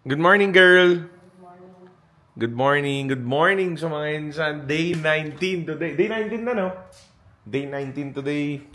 Good morning, girl. Good morning. Good morning sa mga insan. Day 19 today. Day 19 na, no? Day 19 today.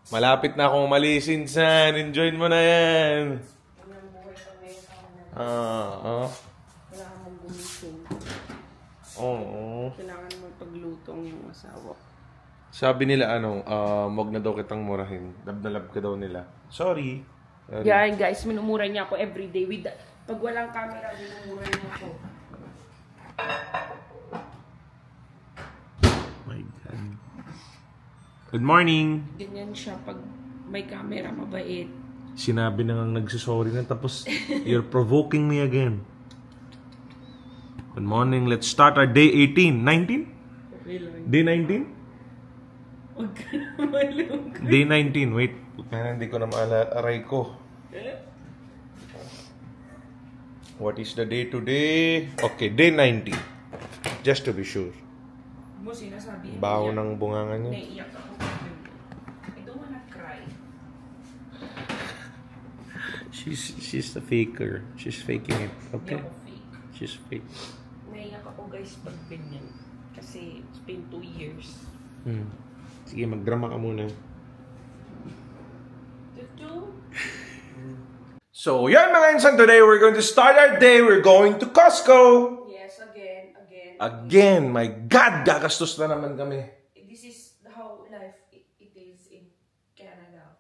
Malapit na akong umalis, insan. Enjoy mo na yan. Kailangan mong gumising. Oo. Kailangan mong paglutong yung asawa. Sabi nila, wag na daw kitang murahin. Lab na lab ka daw nila. Sorry. Yan, guys, minumura niya ako everyday. Pag walang camera, minumura niya ako. My God. Good morning. Ganyan siya pag may camera, mabait. Sinabi na nga nagsisorry na, tapos you're provoking me again. Good morning. Let's start our day 18. 19? Okay lang. Day 19? Huwag ka na malungkot. Day 19. Wait. Hindi ko na maalala. Aray ko. What is the day today? Okay, day 19. Just to be sure. Mo sinasabi. Baho ng bunganga niya. Naiiyak ako. I don't wanna cry. She's the faker. She's faking it. Okay? Hindi ako fake. She's fake. Naiiyak ako, guys, pag ganyan. Kasi it's been 2 years. Sige, magdrama ka muna. So, yan mga insan, today we're going to start our day. We're going to Costco. Yes, again. Again, my God, gagastos na naman kami. This is how life it is in Canada.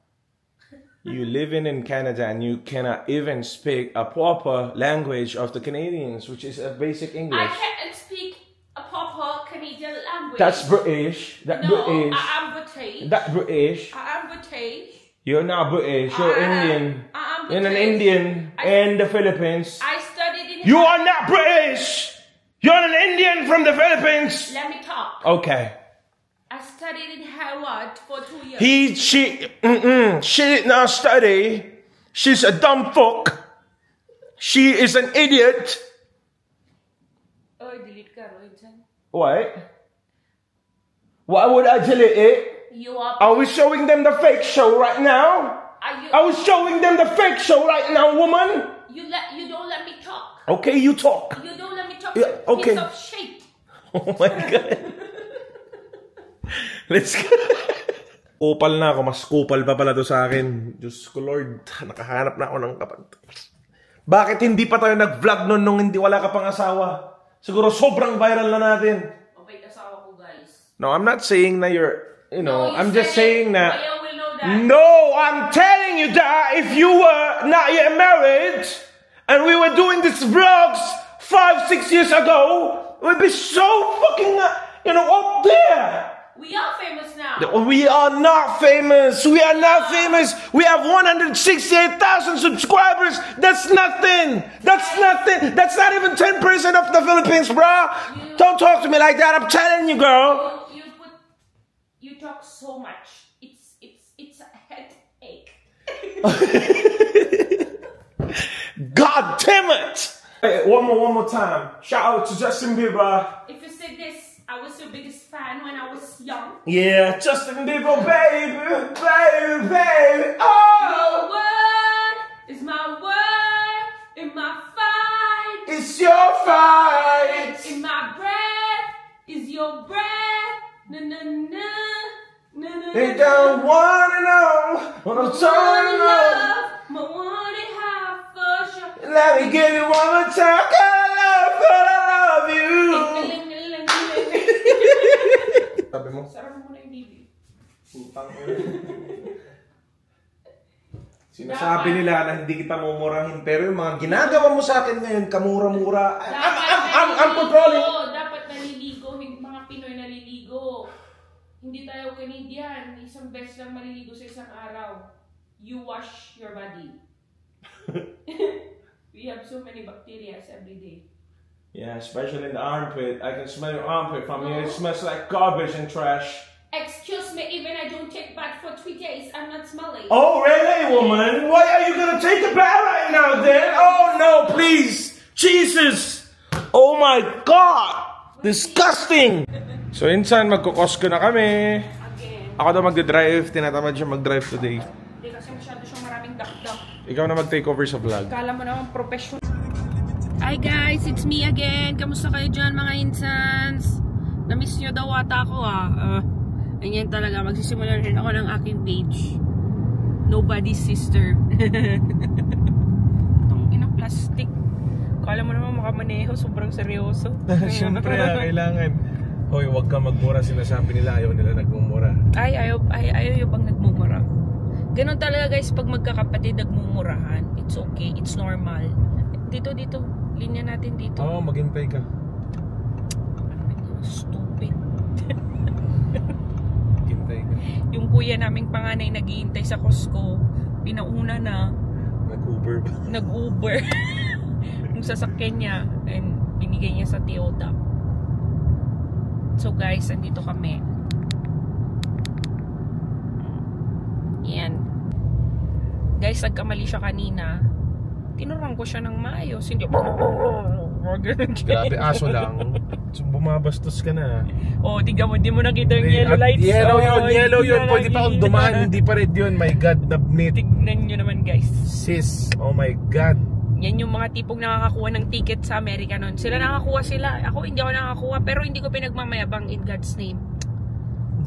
You live in Canada and you cannot even speak a proper language of the Canadians, which is a basic English. I can't speak a proper Canadian language. That's British. That No, British. I am British. That British. I am British. You're not British. You're Indian. I am You're an British. Indian in the Philippines. I studied in... You are not British. You're an Indian from the Philippines. Let me talk. Okay. I studied in Harvard for 2 years. She did not study. She's a dumb fuck. She is an idiot. Oh, delete ka, Royson. What? Why would I delete it? You are... Are we showing them the fake show right now? I was showing them the fake show right now, woman. You don't let me talk. Okay, you talk. You don't let me talk. Yeah, okay. Piece of shit. Oh my God. Let's go. Kupal na ako. Mas kupal pa pala to sa akin. Diyos ko, Lord. Nakahanap na ako ng kapag. Bakit hindi pa tayo nag-vlog nung hindi wala ka pang asawa? Siguro sobrang viral na natin. Okay, asawa ko, guys. No, I'm not saying na you're, I'm just saying na... Maya will know that. No, I'm telling you that if you were not yet married and we were doing these vlogs 5-6 years ago, we'd be so fucking, up there. We are famous now. We are not famous. We are not famous. We have 168,000 subscribers. That's nothing. That's nothing. That's not even 10% of the Philippines, bro. Don't talk to me like that. I'm telling you, girl. You talk so much. It's a headache. God damn it! Hey, one more time. Shout out to Justin Bieber. If you say this, I was your biggest fan when I was young. Yeah, Justin Bieber, baby. Oh! Your word is my word in my fight. It's your fight. In my breath is your breath. Na na na na na. They don't wanna know what I'm talking about. My one and half for sure. Let me give you one more time. God, I love you. Sabi mo? Sarap mo na yung TV. Putang Sinasabi nila na hindi kita mumurahin, pero yung mga ginagawa mo sa akin ngayon, kamura-mura. I'm controlling. Dapat naliligo, mga Pinoy naliligo. Hindi tayo Canadian. Isang beses lang maliligo sa isang araw. You wash your body. We have so many bacteria every day. Yeah, especially in the armpit. I can smell your armpit from here. It smells like garbage and trash. Excuse me, even I don't take bath for 3 days, I'm not smelling. Oh, really, woman? Why are you gonna take a bath right now, then? Oh, no, please. Jesus. Oh, my God. Disgusting. So, insan, magkukosco na kami. Again. Ako daw mag-drive. Tinatamad siya mag-drive today. Hindi kasi masyado siyang maraming dakdak. Ikaw na mag-take over sa vlog. Kala mo naman professional. Hi guys, it's me again. Kamusta kayo dyan mga insans? Namiss nyo daw ata ako Ganyan talaga, magsisimula rin ako ng aking page. Nobody's sister. Itong ina plastic. Kala mo naman makamaneho, sobrang seryoso. Siyempre, kailangan. Hoy, wag ka magmura, sinasabi nila, ayaw nila nagmumura. Ayaw yung bang nagmumura. Ganon talaga guys, pag magkakapatid nagmumurahan. It's okay, it's normal. Dito, linya natin dito. Oo, maghintay ka. Stupid. Maghintay ka. Yung kuya naming panganay naghihintay sa Costco, pinauna na. Nag-Uber ba? Nag-Uber. Yung sasakyan niya, and binigay niya sa Toyota. So guys, andito kami. Yan. Guys, nagkamali siya kanina. Tinurang ko siya ng maayos. Hindi. Grabe, aso lang. Bumabastos ka na. Oh, tignan mo, hindi mo nakita yung yellow lights. Yellow yun. Pwede pa akong dumaan, hindi pa red yun. My God, nabnit. Tignan nyo naman guys. Sis, oh my God. Yan yung mga tipong nakakakuha ng ticket sa Amerika nun. Sila nakakuha sila. Ako hindi ako nakakuha, pero hindi ko pinagmamayabang in God's name.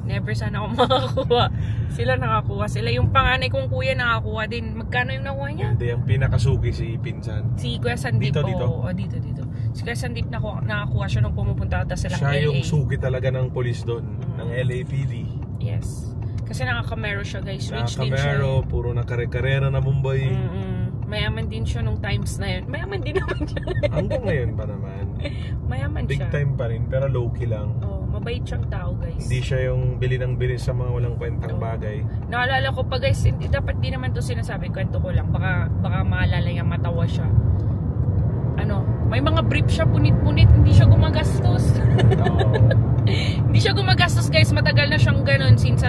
Never sana ako makakuha. Sila nakakuha. Sila yung panganay kong kuya nakakuha din. Magkano yung nakuha niya? Hindi, yung pinakasuki si Pinsan. Si Kuya Sandip. Dito. Dito. Si Kuya Sandip nakakuha siya nung pumupunta ata silang LA. Siya yung suki talaga ng polis doon. Ng LAPD. Yes. Kasi naka-Camaro siya guys. Rich din siya. Camaro, puro nakare-karera na Mumbai. Mayaman din siya nung times na yun. Mayaman din naman siya. Hanggang ngayon pa naman. Mayaman Big siya. Big time pa rin, pero low-key lang. Mabait siyang tao guys. Hindi siya yung bili ng bili sa mga walang kwentang bagay. Naalala ko pa guys, dapat di naman to sinasabi, kwento ko lang. Baka maalala niya, matawa siya. May mga brief siya, punit-punit, hindi siya gumagastos. Hindi siya gumagastos guys, matagal na siyang ganun since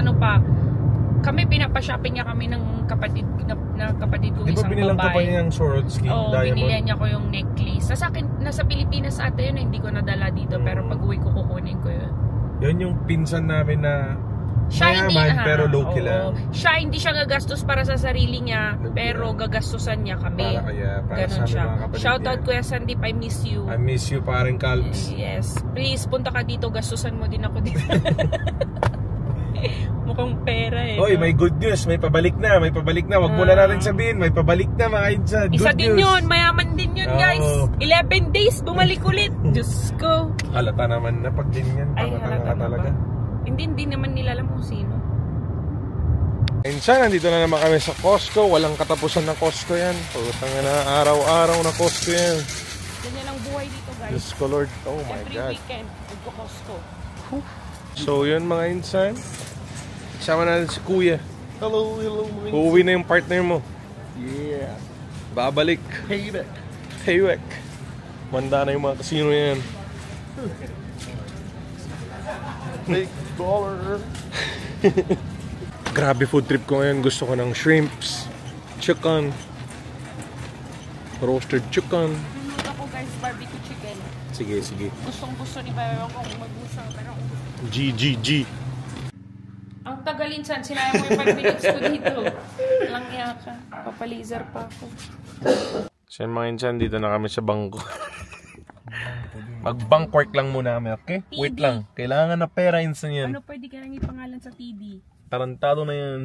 kami pinapa-shopping niya kami ng kapatid kong isang babae. Di ba binilang ko pa niya yung Swarovski diamond? Oo, binilihan niya ko yung necklace. Nasa Pilipinas ata yun, hindi ko nadala dito, pero pag uwi ko kukunin ko yun. Yun yung pinsan namin na mayaman pero low-key lang. Siya hindi siya gagastos para sa sarili niya, pero gagastusan niya kami. Para ganun siya. Shoutout Kuya Sandip, I miss you. I miss you paring Calves. Yes. Please, punta ka dito, gastusan mo din ako dito. Mukhang pera Hoy, may good news, may pabalik na. Wag mo na natin sabihin, may pabalik na mga insan. Isa din yun, mayaman din yun guys. 11 days, bumalik ulit. Diyos ko. Halata naman na pag din yan. Ay, halata ka talaga. Hindi naman nila alam kung sino. Insan, nandito na naman kami sa Costco. Walang katapusan na Costco yan. Pagkatang na araw-araw na Costco yan. Ganyan ang buhay dito guys. Diyos ko Lord, oh my God. Every weekend, nagko-Costco. So yun mga insan, kasama natin si Kuya. Hello. Uuwi na yung partner mo. Yeah. Babalik. Payback. Manda na yung mga casino yan. Big baller. Grabe food trip ko ngayon. Gusto ko ng shrimps, chicken, roasted chicken. Ako guys, barbecue chicken. Sige. Gusto ni Bayo kung mag-usang, pero G. ang tagalinsan, sinayang mo yung 5 minutes ko dito. Langya ka. Papalaser pa ako. So mga insan, dito na kami sa bangko. Mag-bank work lang muna kami, okay? TD. Wait lang. Kailangan na pera insan yan. Ano pwede ka nang ipangalan sa TD? Tarantado na yan.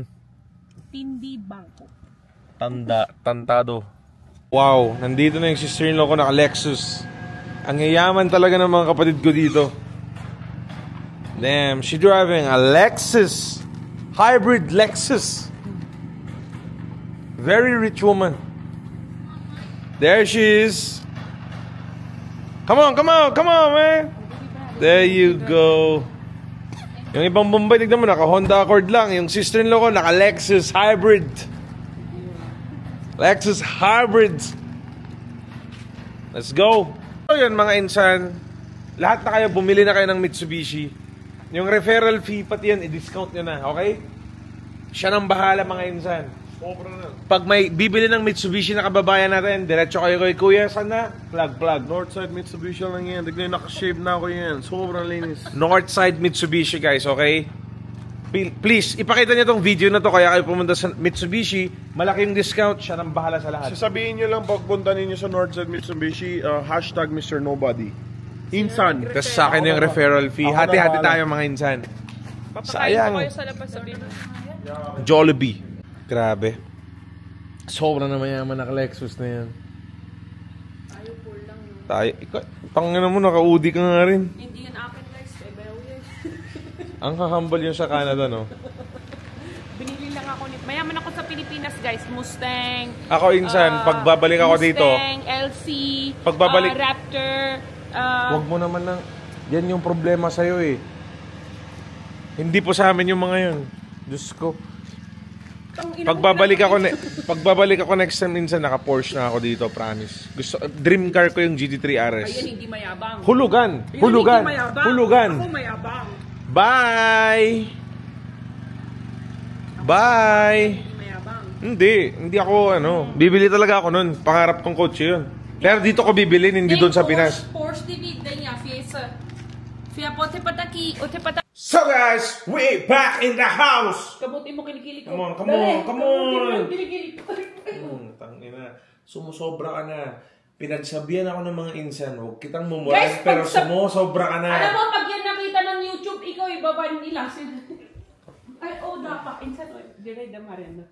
Tindi Bangko. Tantado. Wow, nandito na yung sister-in-law ko na Lexus. Ang yayaman talaga ng mga kapatid ko dito. Damn, she driving a Lexus. Hybrid Lexus. Very rich woman. There she is. Come on, man. There you go. Yung ibang Bombay, tignan mo, naka Honda Accord lang. Yung sister-in-law ko, naka Lexus Hybrid. Lexus Hybrid. Let's go. So yun mga insan, lahat na kayo, bumili na kayo ng Mitsubishi. Yung referral fee, pati yan, i-discount nyo na, okay? Siya nang bahala mga insan. Sobra na. Pag may bibili ng Mitsubishi na kababayan natin, diretso kayo kay Kuya, saan na? Plug. Northside Mitsubishi lang yan. Tignan, nakashave na ako yan. Sobrang linis. Northside Mitsubishi guys, okay? Please, ipakita niyo tong video na to kaya kayo pumunta sa Mitsubishi. Malaking discount. Siya nang bahala sa lahat. Sasabihin nyo lang pagpunta ninyo sa Northside Mitsubishi, hashtag Mr. Nobody. Insan. Tapos sa akin yung referral fee. Ako na Hati-hati bahala. tayo mga insan. Papakain Sayang. ko kayo sa labas sa Pinas. Jollibee. Grabe. Sobra na mayaman na Lexus na yan. Ayaw po lang. Tayo, tangina mo, naka-UD ka nga rin. Hindi yan akin guys. Bebew yan. Ang kakambal yun sa Canada, no? Binili lang ako nito. Mayaman ako sa Pilipinas guys. Mustang. Ako insan, pagbabalik ako dito. Mustang, LC. Pagbabalik- Raptor. Huwag mo naman lang. Yan yung problema sa'yo eh. Hindi po sa amin yung mga yun. Diyos ko. Pagbabalik ako next time minsan, naka-Porsche na ako dito, promise. Dream car ko yung GT3 RS. Ayan, hindi mayabang. Hulugan! Ayan, Hulugan! hindi mayabang. Hulugan! Ako mayabang. Bye! Bye! Hindi mayabang. Hindi ako bibili talaga ako nun. Pangarap kong kotse yun. Pero dito ko bibilin, hindi doon sa Pinas. Porsche TV, ganyan, fiesa. Fia po, pataki, o pataki. So guys, we back in the house! Kabuti mo kilikili ko. Come on, come Dali, on, come kabuti mo on. kilikili ko. Tangina. Sumusobra ka na. Pinagsabihan ako ng mga insan. Huwag kitang mumuran, Guys, pero sumusobra ka na. Alam mo, pag yan nakita ng YouTube, ikaw ibaba nila. Ay, dapat. Insan, dire da Mariana.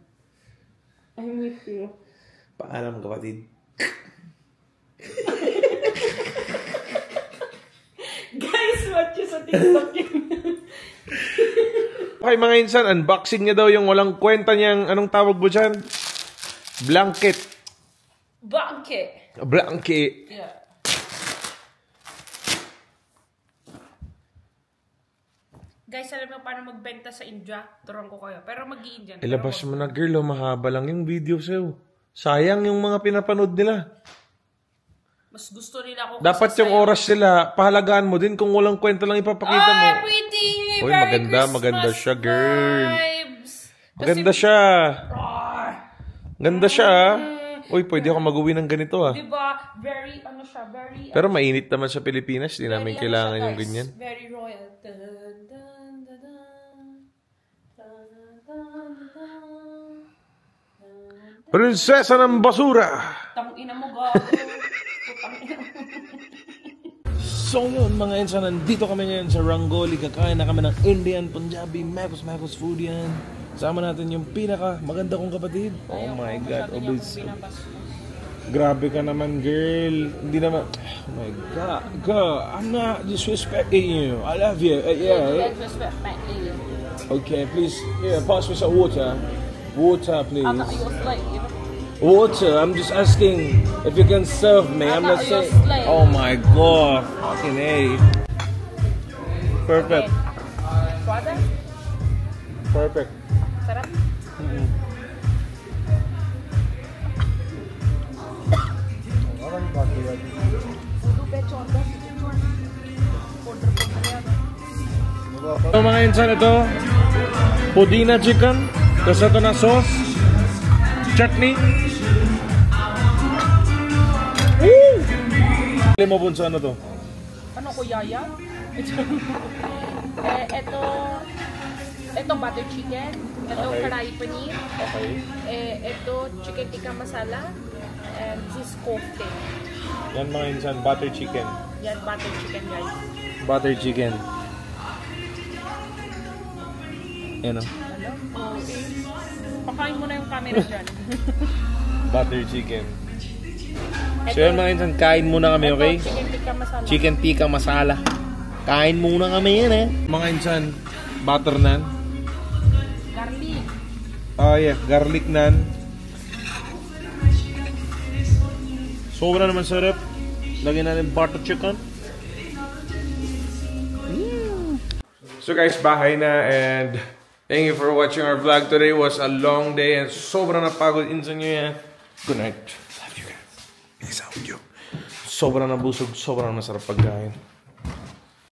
I miss you. Paalam kapatid. Guys, watch you sa TikTok yun. Okay mga insan, unboxing niya daw yung walang kwenta niyang, anong tawag mo dyan? Blanket. Blanket. Blanket. Yeah. Guys, alam mo paano magbenta sa India? Turuan ko kayo. Pero mag-i-Indian. Ilabas mo na girl, mahaba lang yung video sa'yo. Sayang yung mga pinapanood nila. Mas gusto nila ako. Dapat yung oras sila, pahalagaan mo din kung walang kwenta lang ipapakita mo. Oh, pretty! Uy, Merry maganda, Christmas maganda siya, girl. Vibes. Maganda siya. Ganda siya, Uy, pwede ako mag-uwi ng ganito, Diba? Very, very... Pero mainit naman sa Pilipinas, di namin kailangan yung ganyan. Very royal. Dun, dun, dun, dun, dun, dun, dun. Prinsesa ng basura! Tangina mo, gago. Tangina mo. So yun mga insan, nandito kami ngayon sa Rangoli. Kakain na kami ng Indian, Punjabi, Makos food yan. Sama natin yung pinaka maganda kong kapatid. Oh my God, obis. Grabe ka naman, girl. Hindi naman. Oh my God. Girl, I'm not disrespecting you. I love you. Yeah. Okay, please. Yeah, pass me some water. Water, please. Water. I'm just asking if you can serve me. I'm not saying. Oh my God. Fucking A. Perfect. Perfect. Sarap? So mga insan, ito Pudina chicken. Tapos ito na sauce, chutney. Woo! Alam mo bunso, ano to? Ano ko, yaya? Ito butter chicken. Ito karai paneer. Okay. Ito chicken tikka masala. And this is kofte. Yan mga insan, butter chicken. Yan, butter chicken guys. Butter chicken. Yan o. Pakain mo na yung camera dyan. Butter chicken. So yan mga insan, kain muna kami, okay? Chicken tikka masala. Chicken tikka masala. Kain muna kami yan Mga insan, butter naan. Garlic. Oh yeah, garlic naan. Sobra naman sarap. Lagyan natin butter chicken. So guys, bahay na and thank you for watching our vlog. Today was a long day and sobrang napagod insan nyo yan. Good night. Love you guys. Peace out with you. Sobrang nabusog, sobrang masarap pagkain.